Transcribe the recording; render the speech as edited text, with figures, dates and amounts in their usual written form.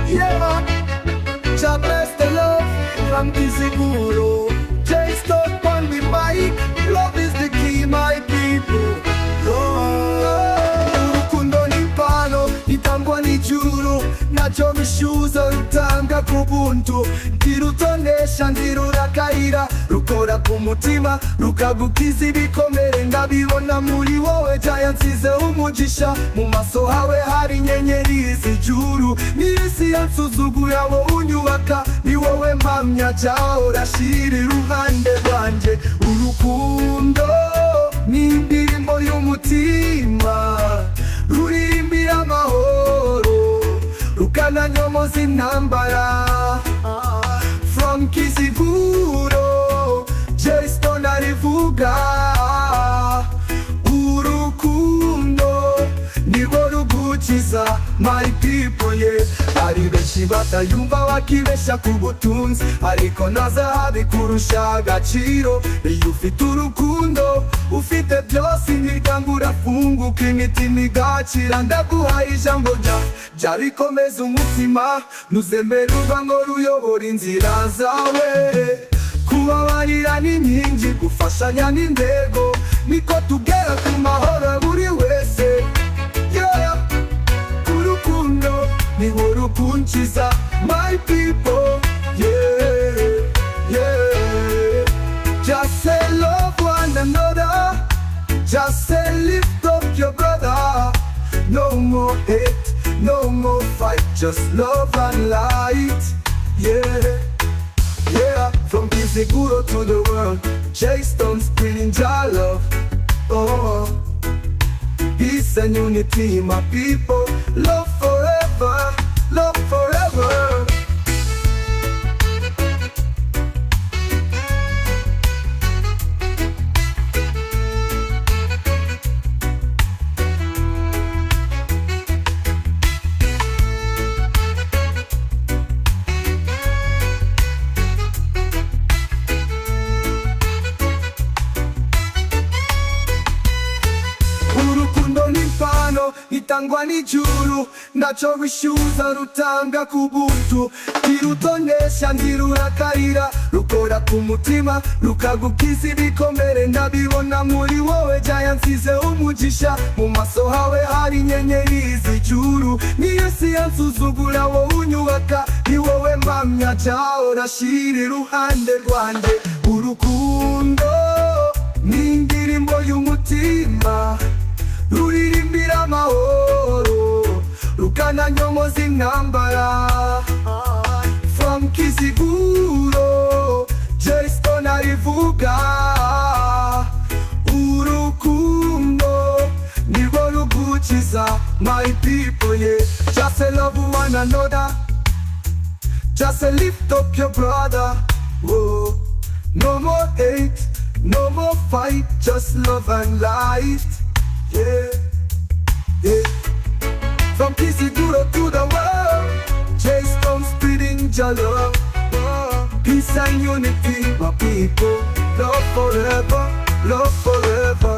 Yeah, Jah bless the love from Kiziguro. J Stone on the mic. Love is the key, my people. Urukundo ni mpano, itangwa ni juru. Nacho mishuza rutanga kubuntu. Ntirutonesha ntirurakaira, rukora ku mutima rukagukiza ibikomere. Ndabibona muri wowe Jah yansize umugisha. Mu maso hawe hari inyenyeri z'ijuru. N'isi yansuzugura wowe unyubaka. Ni wowe mpamya Jah urashira iruhande rwanjye. Urukundo ni indirimbo y'umutima, rurimbira amahoro rukananyomoza intambara. From Kiziguro, J Stone arivuga. Urukundo nirwo rugukiza, my people, yeah. Hari benshi batayumva bakibesha ku butunzi, ariko ntazahabi kurusha agaciro. Iyo ufite urukundo ufite byose, imiryango urafunguka, imitima igakira. Ndaguhaye ijambo Jah rikomeza umutima, ntuzemere urwango ruyobora inzira zawe. Kubabarira ni inkingi, gufashanya ni intego, niko tugera ku mahoro buri wese. Yeah, urukundo niho rukunkiza, my people. Yeah, yeah. Just say love one another, just say lift up your brother. No more hate, no more fight, just love and light. Yeah, yeah. From Kiziguro to the world, J Stone spreading Jah love. Oh, peace and unity, my people. Love forever, love forever. Urukundo ni mpano, itangwa ni juru. Nacho wishyuza rutanga kubuntu. Ntirutonesha ntirurakaira, rukora ku mutima rukagukiza ibikomere. Ndabibona muri wowe Jah yansize umugisha. Mu maso hawe hari inyenyeri z'ijuru. N'isi yansuzugura wowe unyubaka. Ni wowe mpamya Jah urashira iruhande rwanjye. Urukundo ni indirimbo y'umutima, ruririmbira amahoro rukananyomoza intambara. From Kiziguro, J Stone arivuga. Urukundo nirwo rugukiza, my people, yeah. Just say love one another, just say lift up your brother. Whoa. No more hate, no more fight, just love and light. Yeah, yeah. From Kiziguro to the world, J Stone spreading Jah love. Oh, peace and unity, my people. Love forever, love forever.